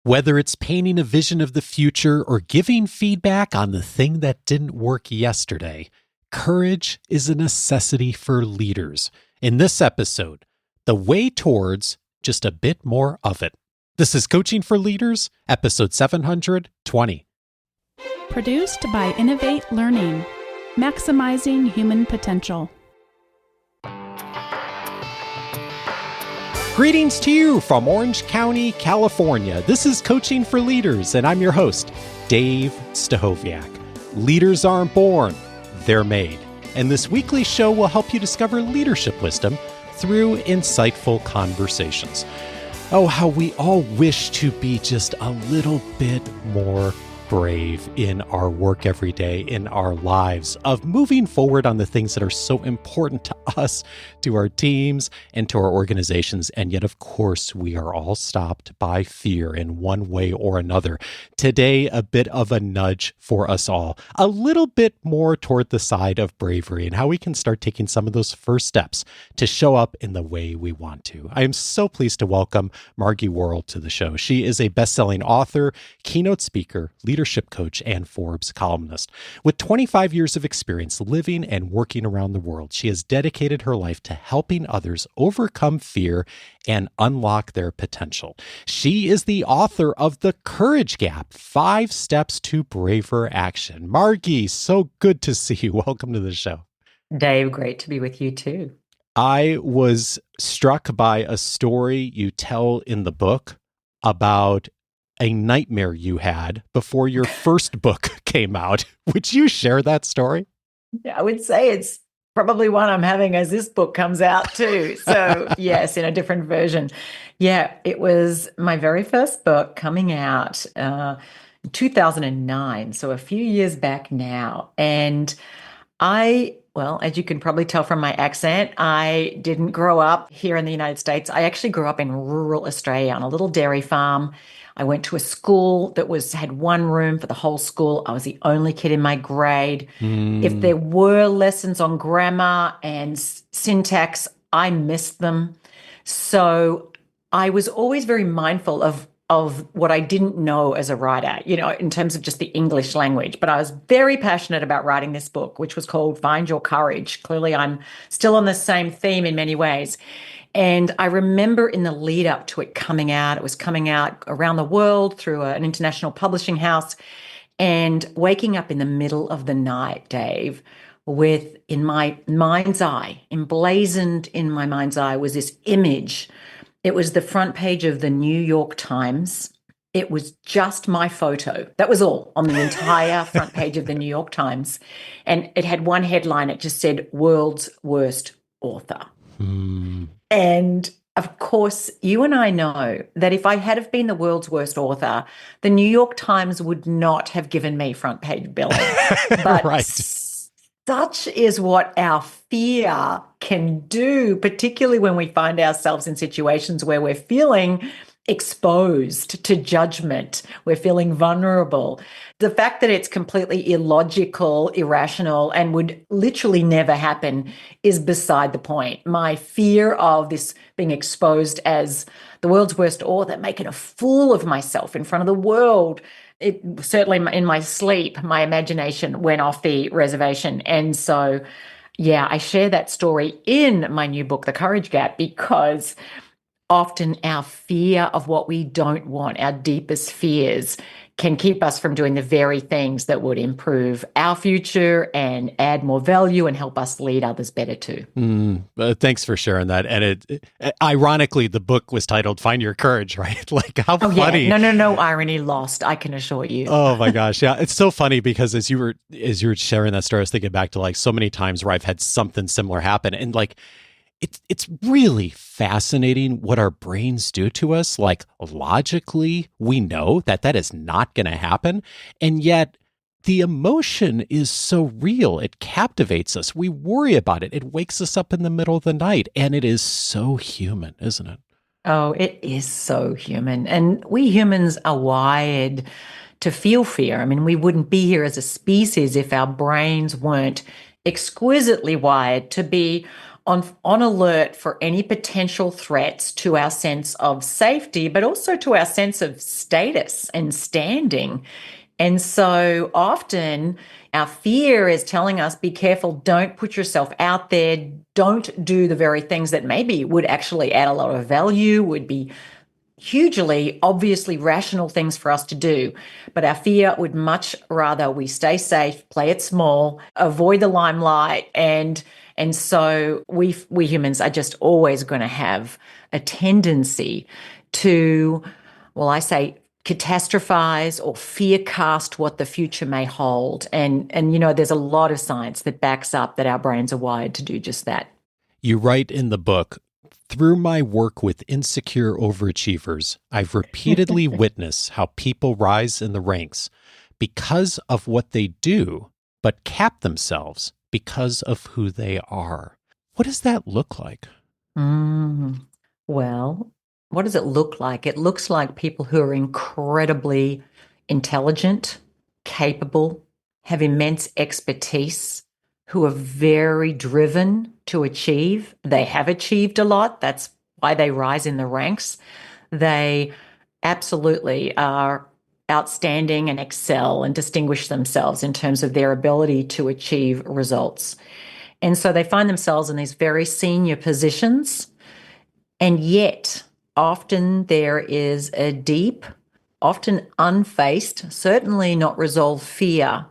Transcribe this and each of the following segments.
Whether it's painting a vision of the future or giving feedback on the thing that didn't work yesterday, courage is a necessity for leaders. In this episode, the way towards just a bit more of it. This is Coaching for Leaders, episode 720. Produced by Innovate Learning, maximizing human potential. Greetings to you from Orange County, California. This is Coaching for Leaders, and I'm your host, Dave Stachowiak. Leaders aren't born, they're made. And this weekly show will help you discover leadership wisdom through insightful conversations. Oh, how we all wish to be just a little bit more brave in our work every day, in our lives, of moving forward on the things that are so important to us, to our teams, and to our organizations. And yet, of course, we are all stopped by fear in one way or another. Today, a bit of a nudge for us all, a little bit more toward the side of bravery and how we can start taking some of those first steps to show up in the way we want to. I am so pleased to welcome Margie Warrell to the show. She is a best-selling author, keynote speaker, leadership coach, and Forbes columnist. With 25 years of experience living and working around the world, she has dedicated her life to helping others overcome fear and unlock their potential. She is the author of The Courage Gap, 5 Steps to Braver Action. Margie, so good to see you. Welcome to the show. Dave, great to be with you too. I was struck by a story you tell in the book about a nightmare you had before your first book came out. Would you share that story? Yeah, I would say it's probably one I'm having as this book comes out too. So yes, in a different version. Yeah, it was my very first book coming out in 2009. So a few years back now. And well, as you can probably tell from my accent, I didn't grow up here in the United States. I actually grew up in rural Australia on a little dairy farm. I went to a school that had one room for the whole school. I was the only kid in my grade. If there were lessons on grammar and syntax, I missed them. So I was always very mindful of what I didn't know as a writer, in terms of just the English language. But I was very passionate about writing this book, which was called Find Your Courage. Clearly, I'm still on the same theme in many ways. And I remember in the lead up to it coming out, it was coming out around the world through an international publishing house, and waking up in the middle of the night, Dave, with, in my mind's eye, emblazoned in my mind's eye, was this image. It was the front page of the New York Times. It was just my photo. That was all on the entire front page of the New York Times. And it had one headline. It just said, World's Worst Author. And of course, you and I know that if I had have been the world's worst author, the New York Times would not have given me front page billing. But right. Such is what our fear can do, particularly when we find ourselves in situations where we're feeling exposed to judgment, we're feeling vulnerable. The fact that it's completely illogical, irrational, and would literally never happen is beside the point. My fear of this being exposed as the world's worst author, making a fool of myself in front of the world, it certainly in my sleep, my imagination went off the reservation. And so, yeah, I share that story in my new book, The Courage Gap, because often our fear of what we don't want, our deepest fears, can keep us from doing the very things that would improve our future and add more value and help us lead others better too. Thanks for sharing that. And ironically, the book was titled Find Your Courage, right? Like, how funny. Yeah. No irony lost, I can assure you. Oh my gosh. Yeah. It's so funny because as you were sharing that story, I was thinking back to like so many times where I've had something similar happen. And like, it's really fascinating what our brains do to us. Like, logically, we know that is not going to happen. And yet the emotion is so real. It captivates us. We worry about it. It wakes us up in the middle of the night. And it is so human, isn't it? Oh, it is so human. And we humans are wired to feel fear. I mean, we wouldn't be here as a species if our brains weren't exquisitely wired to be on alert for any potential threats to our sense of safety, but also to our sense of status and standing. And so often our fear is telling us, be careful, don't put yourself out there, don't do the very things that maybe would actually add a lot of value, would be hugely, obviously rational things for us to do. But our fear would much rather we stay safe, play it small, avoid the limelight. And so we humans are just always going to have a tendency to, well, I say, catastrophize or fear cast what the future may hold. And there's a lot of science that backs up that our brains are wired to do just that. You write in the book, through my work with insecure overachievers, I've repeatedly witnessed how people rise in the ranks because of what they do, but cap themselves because of who they are. What does that look like? Well, what does it look like? It looks like people who are incredibly intelligent, capable, have immense expertise, who are very driven to achieve. They have achieved a lot. That's why they rise in the ranks. They absolutely are outstanding and excel and distinguish themselves in terms of their ability to achieve results. And so they find themselves in these very senior positions. And yet, often there is a deep, often unfaced, certainly not resolved fear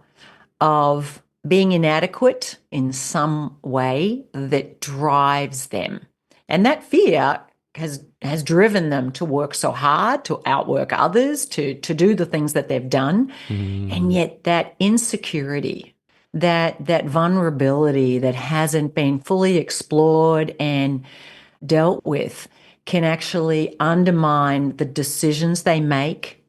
of being inadequate in some way that drives them. And that fear has driven them to work so hard, to outwork others, to do the things that they've done. And yet that insecurity, that vulnerability that hasn't been fully explored and dealt with can actually undermine the decisions they make,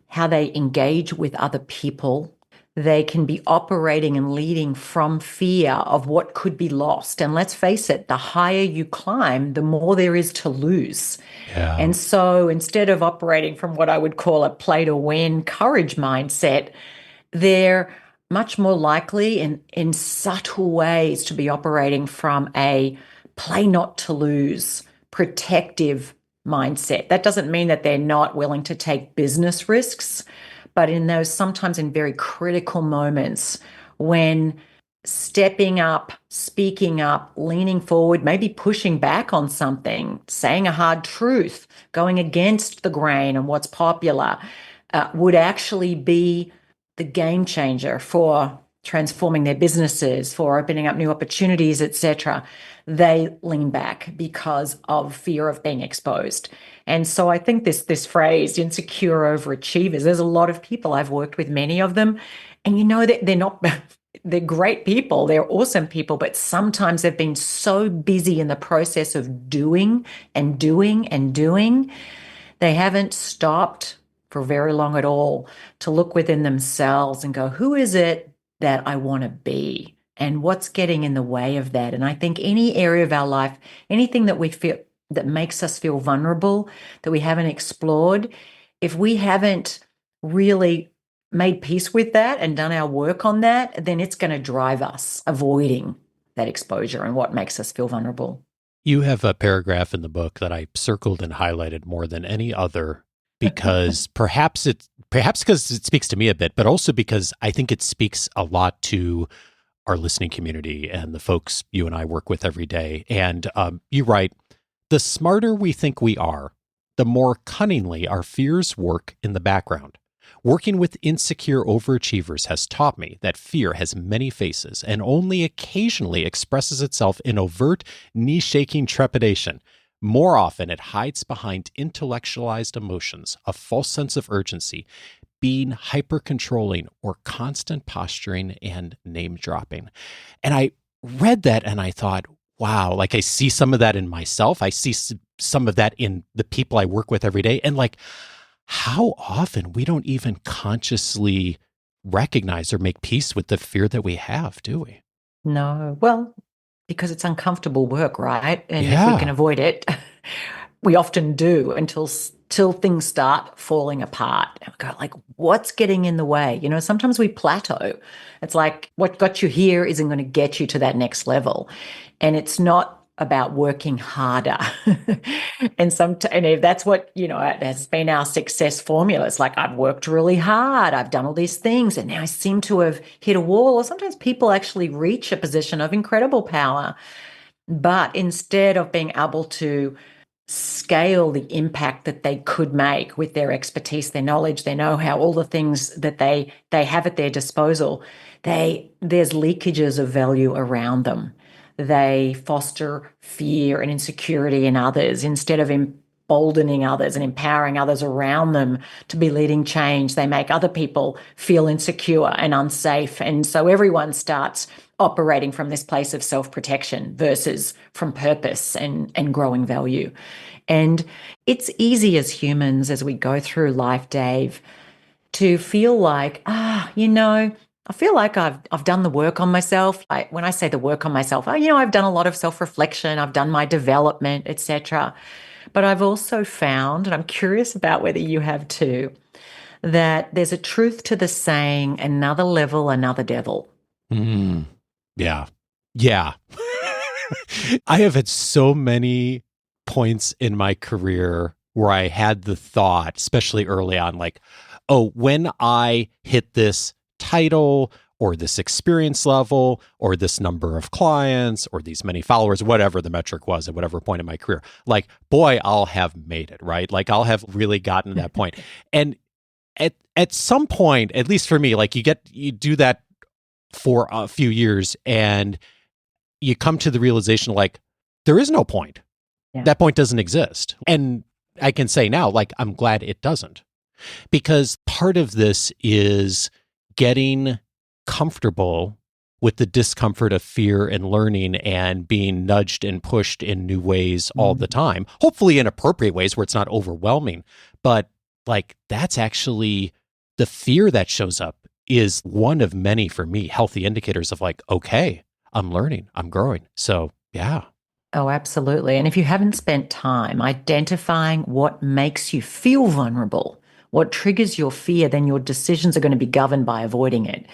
how they engage with other people. They can be operating and leading from fear of what could be lost. And let's face it, the higher you climb, the more there is to lose. Yeah. And so instead of operating from what I would call a play to win courage mindset, they're much more likely in subtle ways to be operating from a play not to lose, protective mindset. That doesn't mean that they're not willing to take business risks, but in those sometimes in very critical moments when stepping up, speaking up, leaning forward, maybe pushing back on something, saying a hard truth, going against the grain and what's popular, would actually be the game changer for transforming their businesses, for opening up new opportunities, etc. They lean back because of fear of being exposed. And so I think this phrase, insecure overachievers, there's a lot of people, I've worked with many of them, and they're not, they're great people, they're awesome people, but sometimes they've been so busy in the process of doing and doing and doing, they haven't stopped for very long at all to look within themselves and go, who is it that I want to be? And what's getting in the way of that? And I think any area of our life, anything that we feel that makes us feel vulnerable, that we haven't explored, if we haven't really made peace with that and done our work on that, then it's going to drive us avoiding that exposure and what makes us feel vulnerable. You have a paragraph in the book that I circled and highlighted more than any other because perhaps because it speaks to me a bit, but also because I think it speaks a lot to our listening community and the folks you and I work with every day. And you write, the smarter we think we are, the more cunningly our fears work in the background. Working with insecure overachievers has taught me that fear has many faces and only occasionally expresses itself in overt, knee-shaking trepidation. More often, it hides behind intellectualized emotions, a false sense of urgency, being hyper-controlling, or constant posturing and name-dropping. And I read that and I thought, wow, like I see some of that in myself. I see some of that in the people I work with every day. And like, how often we don't even consciously recognize or make peace with the fear that we have, do we? No. Well, because it's uncomfortable work, right? And if Yeah. we can avoid it, we often do until things start falling apart. And we go, like, what's getting in the way? Sometimes we plateau. It's like what got you here isn't going to get you to that next level. And it's not about working harder. And if that's what, it has been our success formula. It's like, I've worked really hard, I've done all these things, and now I seem to have hit a wall. Or sometimes people actually reach a position of incredible power, but instead of being able to scale the impact that they could make with their expertise, their knowledge, their know-how, all the things that they have at their disposal, there's leakages of value around them. They foster fear and insecurity in others instead of emboldening others and empowering others around them to be leading change. They make other people feel insecure and unsafe. And so everyone starts operating from this place of self-protection versus from purpose and growing value. And it's easy as humans, as we go through life, Dave, to feel like, I feel like I've done the work on myself. When I say the work on myself, I've done a lot of self-reflection, I've done my development, etc. But I've also found, and I'm curious about whether you have too, that there's a truth to the saying, another level, another devil. Yeah. Yeah. I have had so many points in my career where I had the thought, especially early on, like, oh, when I hit this title or this experience level or this number of clients or these many followers, whatever the metric was at whatever point in my career, like, boy, I'll have made it, right? Like, I'll have really gotten to that point. And at some point, at least for me, like, you do that for a few years and you come to the realization, like, there is no point. Yeah. That point doesn't exist. And I can say now, like, I'm glad it doesn't, because part of this is getting comfortable with the discomfort of fear and learning and being nudged and pushed in new ways all the time, hopefully in appropriate ways where it's not overwhelming. But like, that's actually the fear that shows up is one of many, for me, healthy indicators of like, okay, I'm learning, I'm growing. So yeah. Oh, absolutely. And if you haven't spent time identifying what makes you feel vulnerable, what triggers your fear, then your decisions are going to be governed by avoiding it.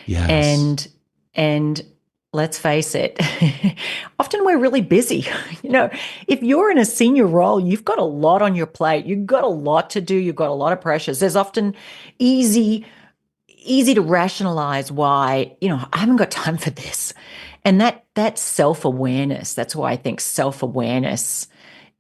Yes. And let's face it, often we're really busy. If you're in a senior role, you've got a lot on your plate. You've got a lot to do. You've got a lot of pressures. There's often easy to rationalize why, I haven't got time for this. And that self-awareness, that's why I think self-awareness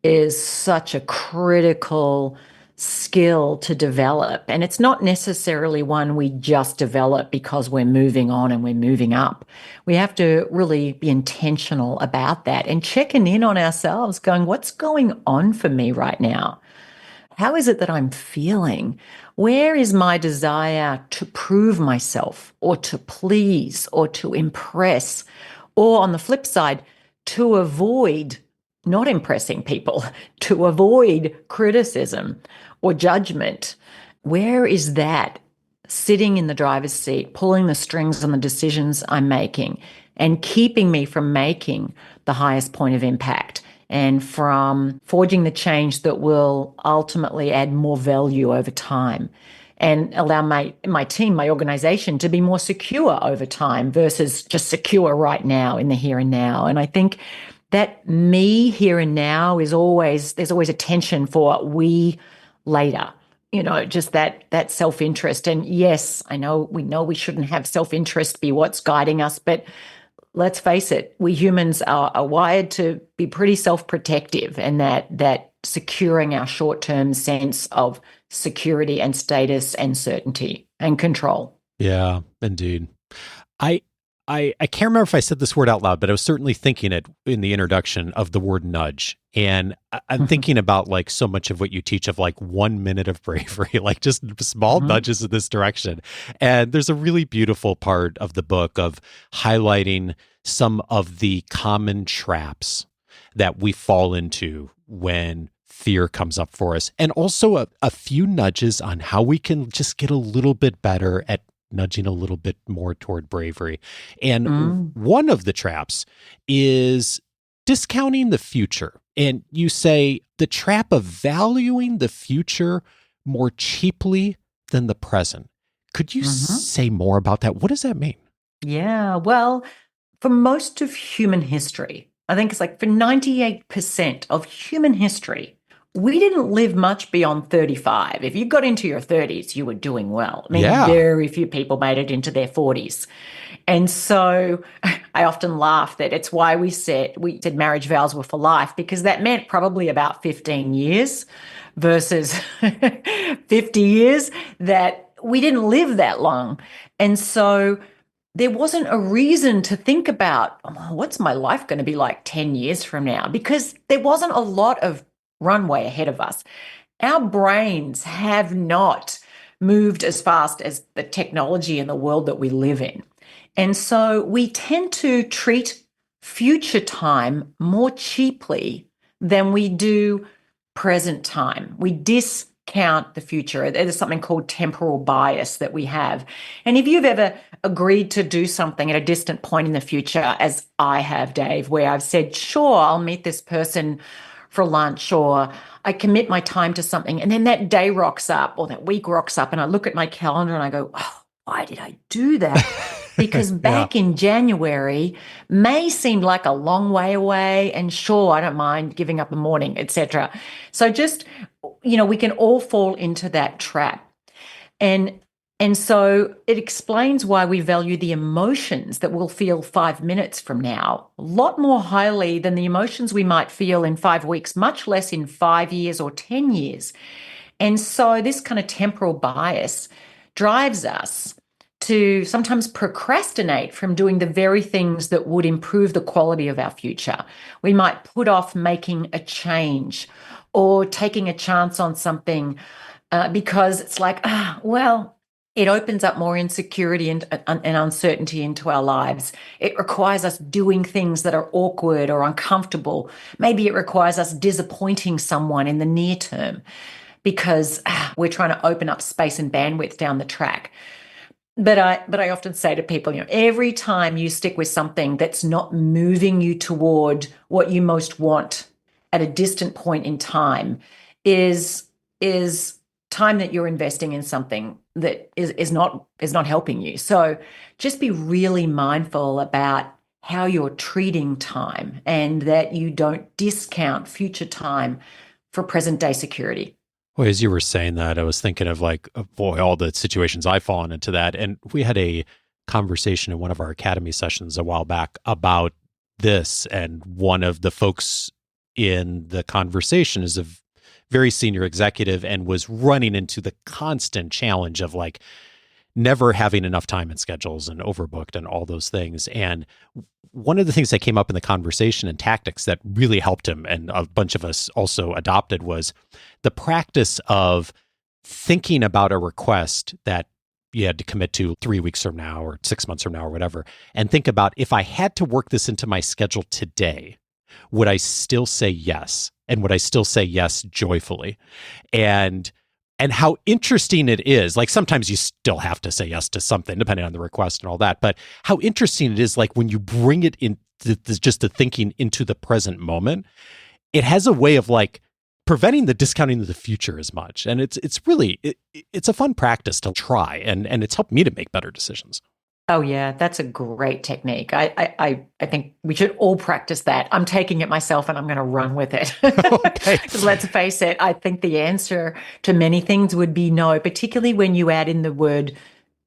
is such a critical skill to develop. And it's not necessarily one we just develop because we're moving on and we're moving up. We have to really be intentional about that and checking in on ourselves, going, what's going on for me right now? How is it that I'm feeling? Where is my desire to prove myself or to please or to impress? Or on the flip side, to avoid not impressing people, to avoid criticism or judgment. Where is that sitting in the driver's seat, pulling the strings on the decisions I'm making and keeping me from making the highest point of impact and from forging the change that will ultimately add more value over time and allow my team, my organization to be more secure over time versus just secure right now in the here and now. And I think that me here and now there's always a tension for we later, just that self-interest. And yes, we know we shouldn't have self-interest be what's guiding us, but let's face it, we humans are wired to be pretty self-protective, and that securing our short-term sense of security and status and certainty and control. Yeah, indeed. I can't remember if I said this word out loud, but I was certainly thinking it in the introduction of the word nudge. And I'm thinking about like so much of what you teach of like 1 minute of bravery, like just small nudges in this direction. And there's a really beautiful part of the book of highlighting some of the common traps that we fall into when fear comes up for us. And also a few nudges on how we can just get a little bit better at nudging a little bit more toward bravery. And one of the traps is discounting the future. And you say the trap of valuing the future more cheaply than the present. Could you say more about that? What does that mean? Yeah, well, for most of human history, I think it's like for 98% of human history, we didn't live much beyond 35. If you got into your 30s, you were doing well. I mean, Yeah. very few people made it into their 40s. And so I often laugh that it's why we said marriage vows were for life, because that meant probably about 15 years versus 50 years, that we didn't live that long. And so there wasn't a reason to think about, oh, what's my life going to be like 10 years from now? Because there wasn't a lot of runway ahead of us. Our brains have not moved as fast as the technology in the world that we live in. And so we tend to treat future time more cheaply than we do present time. We discount the future. There's something called temporal bias that we have. And if you've ever agreed to do something at a distant point in the future, as I have, Dave, where I've said, sure, I'll meet this person for lunch, or I commit my time to something, and then that day rocks up or that week rocks up, and I look at my calendar and I go, oh, why did I do that? Because back in January, May seemed like a long way away, and sure, I don't mind giving up a morning, etc. So just, we can all fall into that trap. And so it explains why we value the emotions that we'll feel 5 minutes from now a lot more highly than the emotions we might feel in 5 weeks, much less in 5 years or 10 years. And so this kind of temporal bias drives us to sometimes procrastinate from doing the very things that would improve the quality of our future. We might put off making a change or taking a chance on something because it's like, it opens up more insecurity and uncertainty into our lives. It requires us doing things that are awkward or uncomfortable. Maybe it requires us disappointing someone in the near term because we're trying to open up space and bandwidth down the track. But I often say to people, every time you stick with something that's not moving you toward what you most want at a distant point in time is time that you're investing in something that is not helping you. So just be really mindful about how you're treating time and that you don't discount future time for present day security. Well, as you were saying that, I was thinking of all the situations I've fallen into that. And we had a conversation in one of our academy sessions a while back about this. And one of the folks in the conversation is a very senior executive and was running into the constant challenge of never having enough time in schedules and overbooked and all those things. And one of the things that came up in the conversation and tactics that really helped him, and a bunch of us also adopted, was the practice of thinking about a request that you had to commit to 3 weeks from now or 6 months from now or whatever, and think about, if I had to work this into my schedule today, would I still say yes? And would I still say yes joyfully? And how interesting it is. Sometimes you still have to say yes to something depending on the request and all that. But how interesting it is, when you bring it into just the thinking into the present moment, it has a way of preventing the discounting of the future as much. And it's really a fun practice to try, and it's helped me to make better decisions. Oh, yeah, that's a great technique. I think we should all practice that. I'm taking it myself and I'm going to run with it. Okay. Let's face it, I think the answer to many things would be no, particularly when you add in the word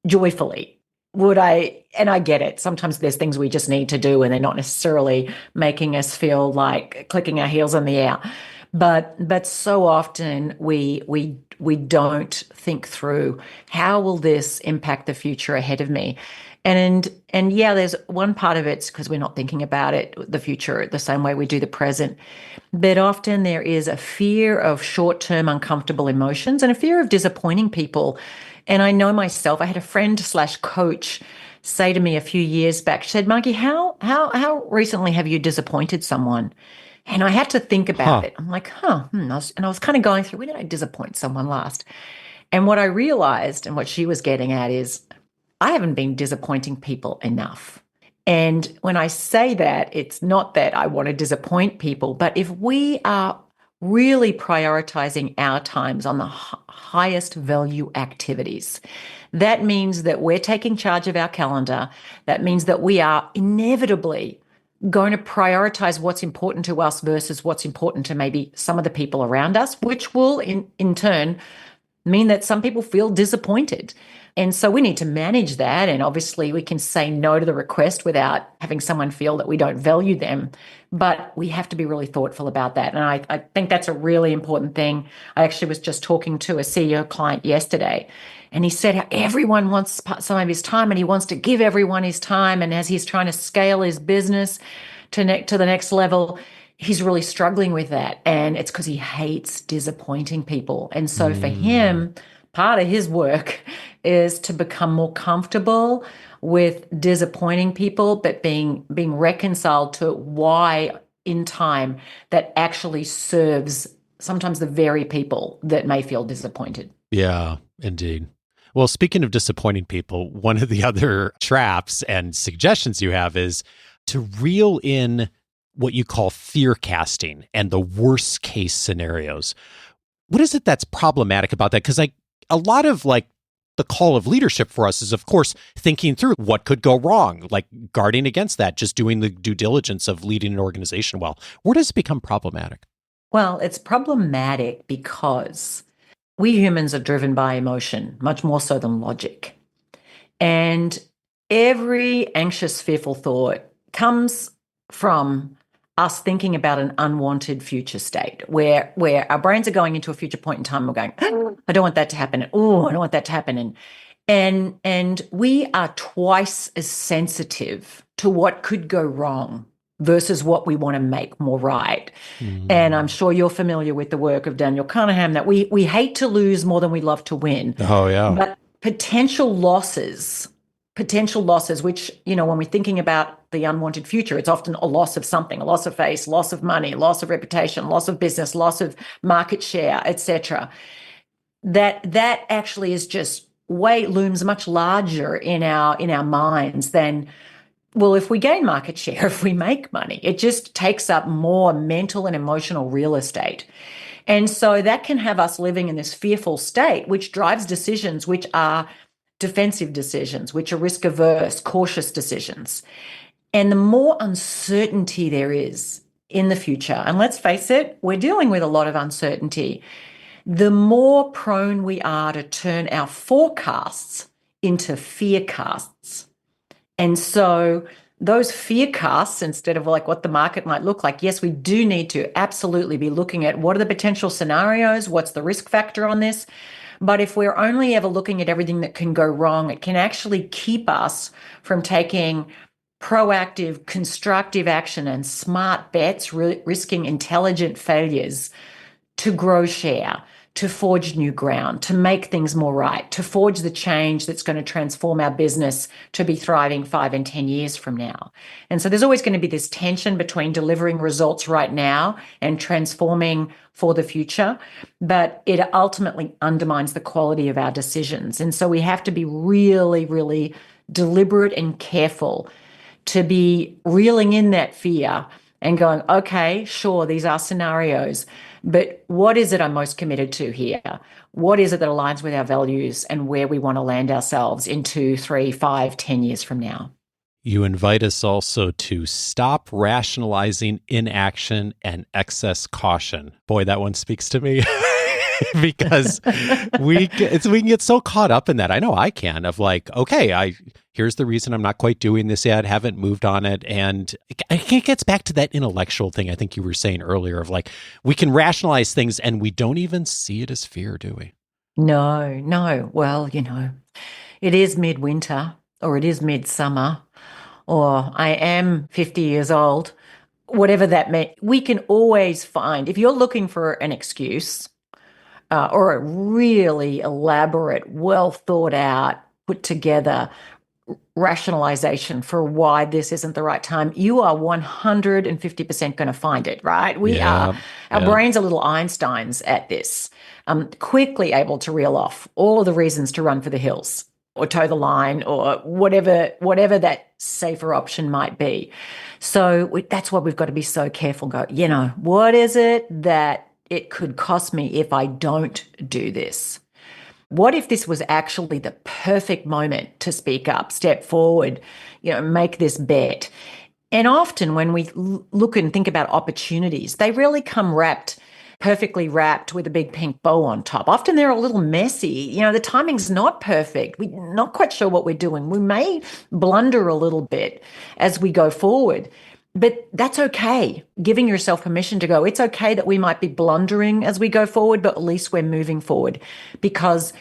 joyfully. Would I? And I get it. Sometimes there's things we just need to do and they're not necessarily making us feel like clicking our heels in the air. But so often we don't think through, how will this impact the future ahead of me? And yeah, there's one part of it's because we're not thinking about it, the future, the same way we do the present. But often there is a fear of short-term uncomfortable emotions and a fear of disappointing people. And I know myself, I had a friend/coach say to me a few years back, she said, Margie, how recently have you disappointed someone? And I had to think about it. I'm like, I was kind of going through, when did I disappoint someone last? And what I realized, and what she was getting at, is I haven't been disappointing people enough. And when I say that, it's not that I want to disappoint people, but if we are really prioritizing our times on the highest value activities, that means that we're taking charge of our calendar. That means that we are inevitably going to prioritize what's important to us versus what's important to maybe some of the people around us, which will in turn mean that some people feel disappointed. And so we need to manage that. And obviously we can say no to the request without having someone feel that we don't value them. But we have to be really thoughtful about that. And I think that's a really important thing. I actually was just talking to a CEO client yesterday, and he said how everyone wants some of his time and he wants to give everyone his time. And as he's trying to scale his business to the next level, he's really struggling with that. And it's because he hates disappointing people. And so for him, part of his work is to become more comfortable with disappointing people, but being reconciled to why in time that actually serves sometimes the very people that may feel disappointed. Yeah, indeed. Well, speaking of disappointing people, one of the other traps and suggestions you have is to reel in what you call fear casting and the worst case scenarios. What is it that's problematic about that? Because a lot of the call of leadership for us is, of course, thinking through what could go wrong, like guarding against that, just doing the due diligence of leading an organization well. Where does it become problematic? Well, it's problematic because we humans are driven by emotion, much more so than logic. And every anxious, fearful thought comes from us thinking about an unwanted future state where our brains are going into a future point in time. We're going, oh, I don't want that to happen. Oh, I don't want that to happen. And we are twice as sensitive to what could go wrong versus what we want to make more right. Mm. And I'm sure you're familiar with the work of Daniel Kahneman that we hate to lose more than we love to win. Oh, yeah. But potential losses, which, when we're thinking about the unwanted future, it's often a loss of something, a loss of face, loss of money, loss of reputation, loss of business, loss of market share, etc. That actually is just looms much larger in our minds than, well, if we gain market share, if we make money. It just takes up more mental and emotional real estate. And so that can have us living in this fearful state, which drives decisions which are defensive decisions, which are risk averse, cautious decisions. And the more uncertainty there is in the future, and let's face it, we're dealing with a lot of uncertainty, the more prone we are to turn our forecasts into fearcasts. And so those fearcasts, instead of what the market might look like, yes, we do need to absolutely be looking at what are the potential scenarios, what's the risk factor on this. But if we're only ever looking at everything that can go wrong, it can actually keep us from taking proactive, constructive action and smart bets, risking intelligent failures to grow share, to forge new ground, to make things more right, to forge the change that's going to transform our business to be thriving 5 and 10 years from now. And so there's always going to be this tension between delivering results right now and transforming for the future, but it ultimately undermines the quality of our decisions. And so we have to be really, really deliberate and careful to be reeling in that fear and going, okay, sure, these are scenarios, but what is it I'm most committed to here? What is it that aligns with our values and where we want to land ourselves in 2, 3, 5, 10 years from now? You invite us also to stop rationalizing inaction and excess caution. Boy, that one speaks to me. Because we can get so caught up in that. I know I can, of here's the reason I'm not quite doing this yet, haven't moved on it. And it gets back to that intellectual thing I think you were saying earlier of we can rationalize things and we don't even see it as fear, do we? No. Well, it is midwinter or it is midsummer or I am 50 years old, whatever that means. We can always find, if you're looking for an excuse, or a really elaborate, well thought out, put together rationalization for why this isn't the right time, you are 150% going to find it, right? Our brains are little Einsteins at this, quickly able to reel off all of the reasons to run for the hills or toe the line or whatever that safer option might be. So that's why we've got to be so careful. Go, what is it that it could cost me if I don't do this? What if this was actually the perfect moment to speak up, step forward, make this bet? And often when we look and think about opportunities, they really come perfectly wrapped with a big pink bow on top. Often they're a little messy. The timing's not perfect. We're not quite sure what we're doing. We may blunder a little bit as we go forward, but that's okay. Giving yourself permission to go, it's okay that we might be blundering as we go forward, but at least we're moving forward, because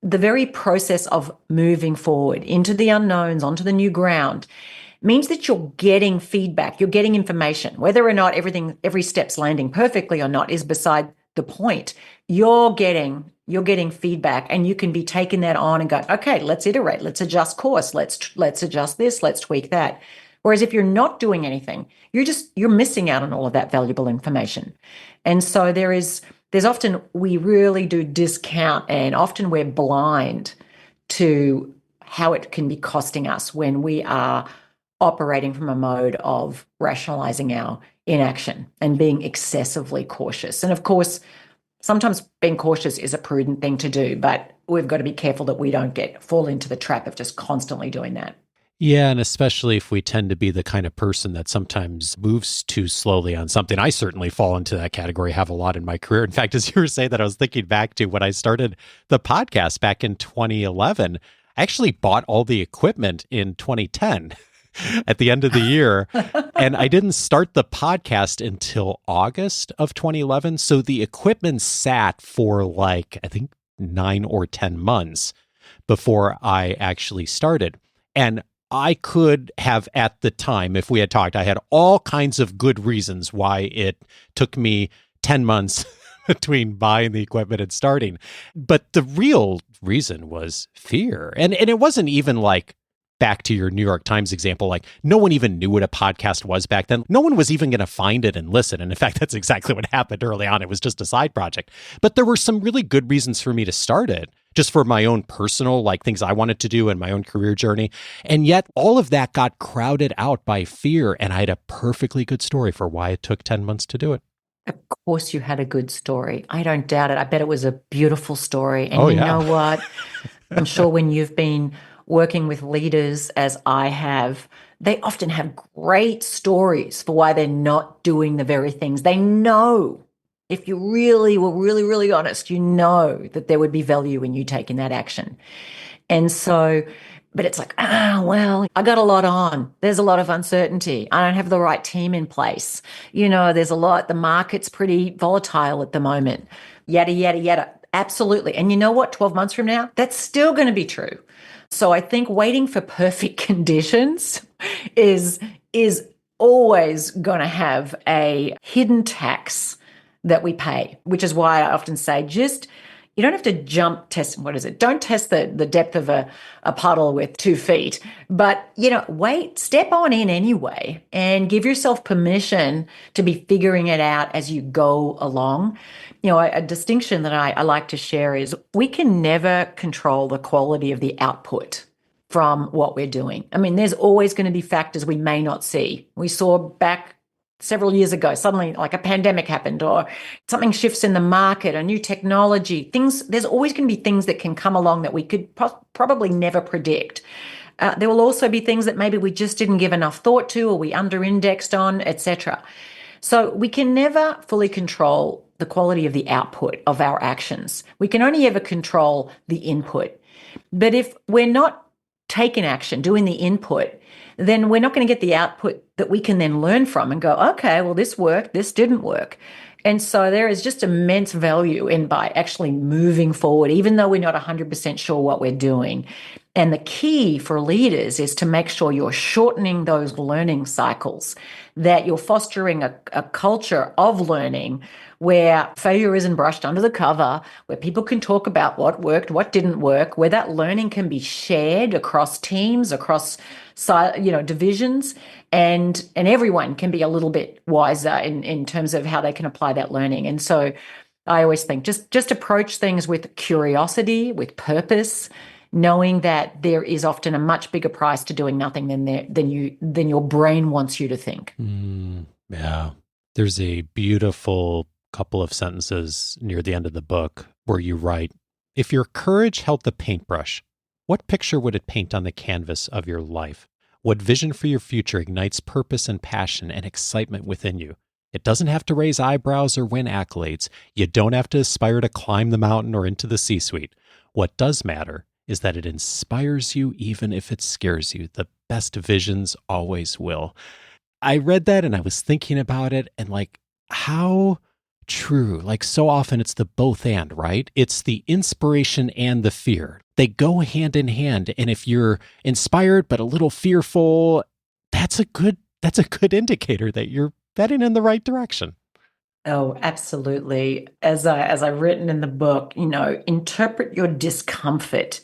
the very process of moving forward into the unknowns, onto the new ground, means that you're getting feedback, you're getting information. Whether or not every step's landing perfectly or not is beside the point. You're getting feedback, and you can be taking that on and go, okay, let's iterate, let's adjust course, let's adjust this, let's tweak that. Whereas if you're not doing anything, you're missing out on all of that valuable information. And so there's often, we really do discount, and often we're blind to how it can be costing us when we are operating from a mode of rationalizing our inaction and being excessively cautious. And of course, sometimes being cautious is a prudent thing to do, but we've got to be careful that we don't fall into the trap of just constantly doing that. Yeah, and especially if we tend to be the kind of person that sometimes moves too slowly on something. I certainly fall into that category, have a lot in my career. In fact, as you were saying that, I was thinking back to when I started the podcast back in 2011. I actually bought all the equipment in 2010. At the end of the year. And I didn't start the podcast until August of 2011. So the equipment sat for I think 9 or 10 months before I actually started. And I could have, at the time, if we had talked, I had all kinds of good reasons why it took me 10 months between buying the equipment and starting. But the real reason was fear. And it wasn't even back to your New York Times example, no one even knew what a podcast was back then. No one was even going to find it and listen. And in fact, that's exactly what happened early on. It was just a side project. But there were some really good reasons for me to start it, just for my own personal, things I wanted to do in my own career journey. And yet all of that got crowded out by fear. And I had a perfectly good story for why it took 10 months to do it. Of course you had a good story. I don't doubt it. I bet it was a beautiful story. And know what? I'm sure when you've been working with leaders, as I have, they often have great stories for why they're not doing the very things they know. If you really were really honest, you know that there would be value in you taking that action. And so, but it's well, I got a lot on. There's a lot of uncertainty. I don't have the right team in place. There's a lot. The market's pretty volatile at the moment. Yada, yada, yada. Absolutely. And you know what? 12 months from now, that's still going to be true. So I think waiting for perfect conditions is always going to have a hidden tax that we pay, which is why I often say you don't have to don't test the depth of a puddle with 2 feet, but, step on in anyway and give yourself permission to be figuring it out as you go along. A distinction that I like to share is we can never control the quality of the output from what we're doing. I mean, there's always going to be factors we may not see. We saw back several years ago, suddenly a pandemic happened or something shifts in the market, a new technology, there's always going to be things that can come along that we could probably never predict. There will also be things that maybe we just didn't give enough thought to or we under-indexed on, etc. So we can never fully control the quality of the output of our actions. We can only ever control the input. But if we're not taking action, doing the input, then we're not going to get the output that we can then learn from and go, okay, well, this worked, this didn't work. And so there is just immense value in by actually moving forward, even though we're not 100% sure what we're doing. And the key for leaders is to make sure you're shortening those learning cycles, that you're fostering a culture of learning where failure isn't brushed under the cover, where people can talk about what worked, what didn't work, where that learning can be shared across teams, across divisions, and everyone can be a little bit wiser in terms of how they can apply that learning. And so I always think just approach things with curiosity, with purpose, knowing that there is often a much bigger price to doing nothing than your brain wants you to think. Yeah. There's a beautiful couple of sentences near the end of the book where you write, if your courage held the paintbrush, what picture would it paint on the canvas of your life? What vision for your future ignites purpose and passion and excitement within you? It doesn't have to raise eyebrows or win accolades. You don't have to aspire to climb the mountain or into the C-suite. What does matter is that it inspires you even if it scares you. The best visions always will. I read that and I was thinking about it and like how true. Like so often it's the both and, right? It's the inspiration and the fear. They go hand in hand. And if you're inspired but a little fearful, that's a good indicator that you're heading in the right direction. Oh, absolutely. As I've written in the book, interpret your discomfort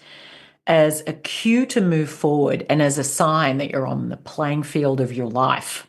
as a cue to move forward and as a sign that you're on the playing field of your life.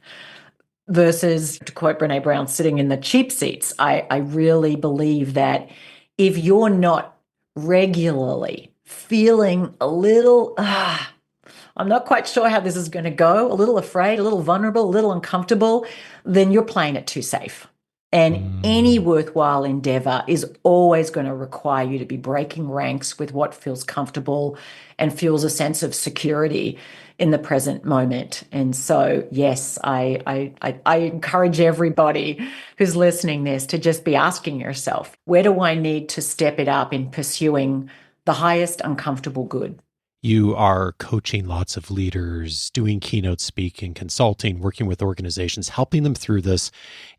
Versus, to quote Brene Brown, sitting in the cheap seats. I really believe that if you're not regularly feeling a little, I'm not quite sure how this is going to go, a little afraid, a little vulnerable, a little uncomfortable, then you're playing it too safe. And any worthwhile endeavor is always going to require you to be breaking ranks with what feels comfortable and feels a sense of security in the present moment. And so, yes, I encourage everybody who's listening this to just be asking yourself, where do I need to step it up in pursuing the highest uncomfortable good? You are coaching lots of leaders, doing keynote speaking, consulting, working with organizations, helping them through this.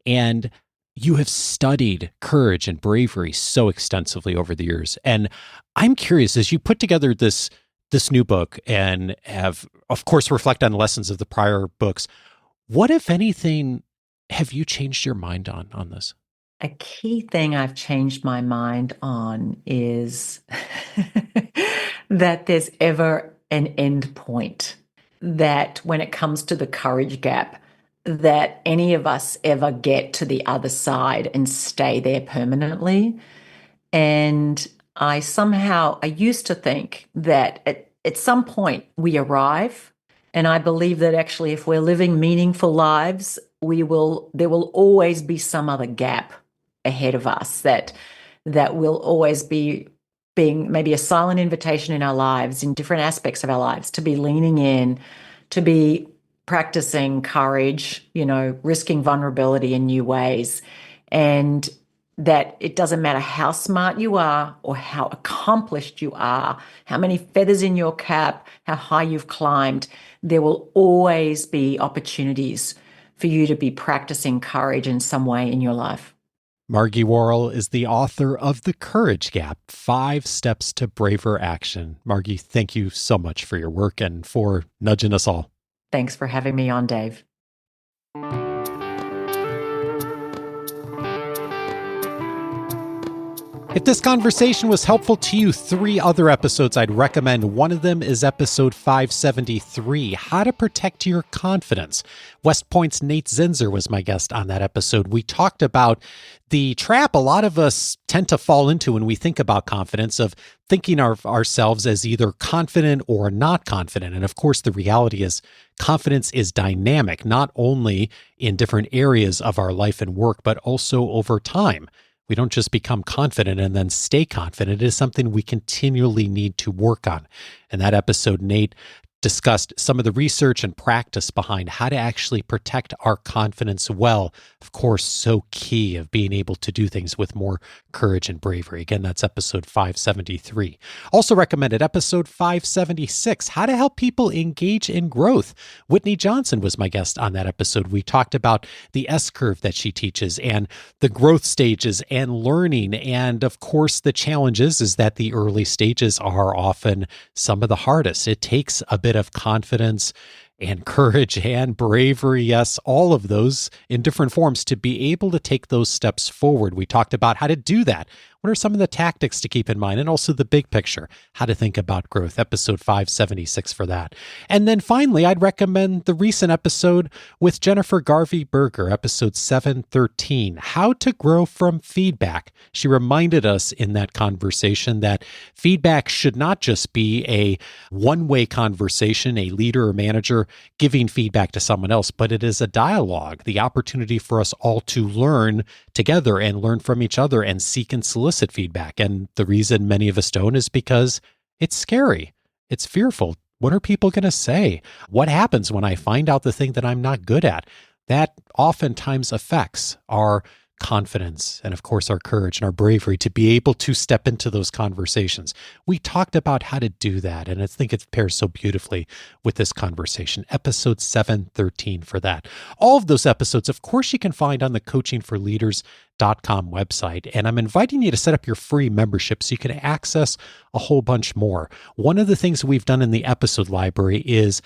And you have studied courage and bravery so extensively over the years. And I'm curious, as you put together this new book and have, of course, reflect on lessons of the prior books, what, if anything, have you changed your mind on this? A key thing I've changed my mind on is that there's ever an end point. That when it comes to the courage gap, that any of us ever get to the other side and stay there permanently. And I used to think that at some point we arrive. And I believe that actually if we're living meaningful lives, there will always be some other gap ahead of us that will always be being maybe a silent invitation in our lives, in different aspects of our lives, to be leaning in, to be practicing courage, risking vulnerability in new ways. And that it doesn't matter how smart you are or how accomplished you are, how many feathers in your cap, how high you've climbed, there will always be opportunities for you to be practicing courage in some way in your life. Margie Warrell is the author of The Courage Gap, 5 Steps to Braver Action. Margie, thank you so much for your work and for nudging us all. Thanks for having me on, Dave. If this conversation was helpful to you, 3 other episodes I'd recommend. One of them is episode 573, How to Protect Your Confidence. West Point's Nate Zinzer was my guest on that episode. We talked about the trap a lot of us tend to fall into when we think about confidence, of thinking of ourselves as either confident or not confident. And of course, the reality is confidence is dynamic, not only in different areas of our life and work, but also over time. We don't just become confident and then stay confident. It is something we continually need to work on. In that episode, Nate discussed some of the research and practice behind how to actually protect our confidence well. Of course, so key of being able to do things with more courage and bravery. Again, that's episode 573. Also recommended episode 576, How to Help People Engage in Growth. Whitney Johnson was my guest on that episode. We talked about the S-curve that she teaches and the growth stages and learning. And of course, the challenges is that the early stages are often some of the hardest. It takes a bit of confidence and courage and bravery, yes, all of those in different forms to be able to take those steps forward. We talked about how to do that. What are some of the tactics to keep in mind? And also the big picture, how to think about growth, episode 576 for that. And then finally, I'd recommend the recent episode with Jennifer Garvey-Berger, episode 713, How to Grow from Feedback. She reminded us in that conversation that feedback should not just be a one-way conversation, a leader or manager giving feedback to someone else, but it is a dialogue, the opportunity for us all to learn together and learn from each other and seek and solicit feedback. And the reason many of us don't is because it's scary. It's fearful. What are people going to say? What happens when I find out the thing that I'm not good at? That oftentimes affects our confidence and, of course, our courage and our bravery to be able to step into those conversations. We talked about how to do that, and I think it pairs so beautifully with this conversation. Episode 713 for that. All of those episodes, of course, you can find on the coachingforleaders.com website, and I'm inviting you to set up your free membership so you can access a whole bunch more. One of the things we've done in the episode library is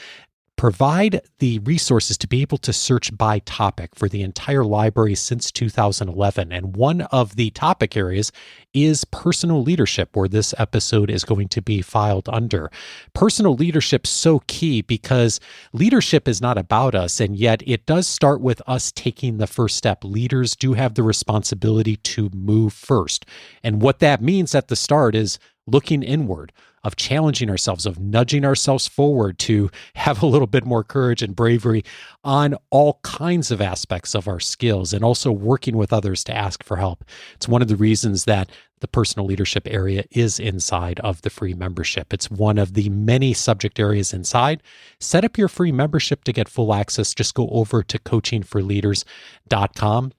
provide the resources to be able to search by topic for the entire library since 2011. And one of the topic areas is personal leadership, where this episode is going to be filed under. Personal leadership is so key because leadership is not about us, and yet it does start with us taking the first step. Leaders do have the responsibility to move first. And what that means at the start is looking inward, of challenging ourselves, of nudging ourselves forward to have a little bit more courage and bravery on all kinds of aspects of our skills, and also working with others to ask for help. It's one of the reasons that the personal leadership area is inside of the free membership. It's one of the many subject areas inside. Set up your free membership to get full access. Just go over to coachingforleaders.com.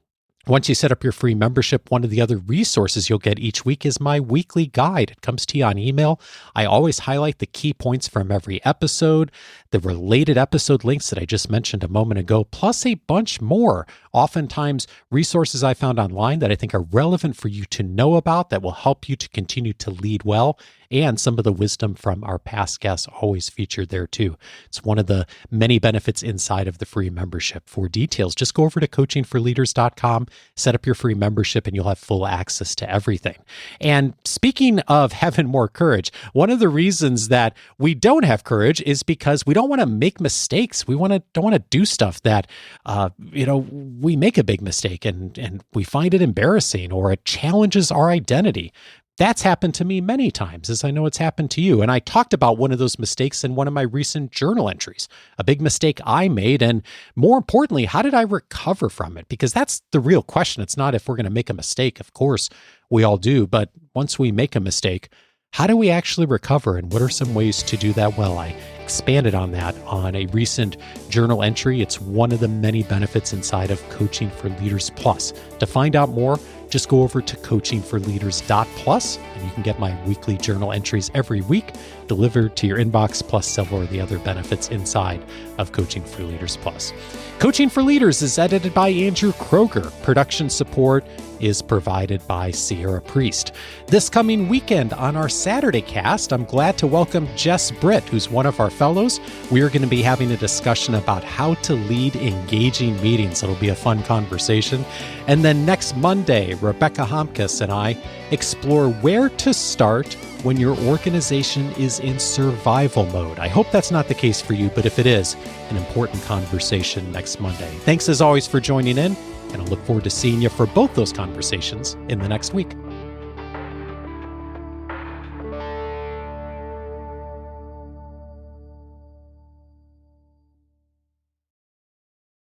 Once you set up your free membership, one of the other resources you'll get each week is my weekly guide. It comes to you on email. I always highlight the key points from every episode, the related episode links that I just mentioned a moment ago, plus a bunch more. Oftentimes, resources I found online that I think are relevant for you to know about that will help you to continue to lead well, and some of the wisdom from our past guests always featured there too. It's one of the many benefits inside of the free membership. For details, just go over to coachingforleaders.com, set up your free membership, and you'll have full access to everything. And speaking of having more courage, one of the reasons that we don't have courage is because we don't want to make mistakes. We don't want to do stuff that, we make a big mistake and we find it embarrassing, or it challenges our identity. That's happened to me many times, as I know it's happened to you. And I talked about one of those mistakes in one of my recent journal entries, a big mistake I made. And more importantly, how did I recover from it? Because that's the real question. It's not if we're going to make a mistake. Of course, we all do. But once we make a mistake, how do we actually recover? And what are some ways to do that well? I expanded on that on a recent journal entry. It's one of the many benefits inside of Coaching for Leaders Plus. To find out more, just go over to coachingforleaders.plus, and you can get my weekly journal entries every week delivered to your inbox, plus several of the other benefits inside of Coaching for Leaders Plus. Coaching for Leaders is edited by Andrew Kroger. Production support is provided by Sierra Priest. This coming weekend on our Saturday cast, I'm glad to welcome Jess Britt, who's one of our fellows. We are going to be having a discussion about how to lead engaging meetings. It'll be a fun conversation. And then next Monday, Rebecca Homkes and I explore where to start when your organization is in survival mode. I hope that's not the case for you, but if it is, an important conversation next Monday. Thanks as always for joining in, and I look forward to seeing you for both those conversations in the next week.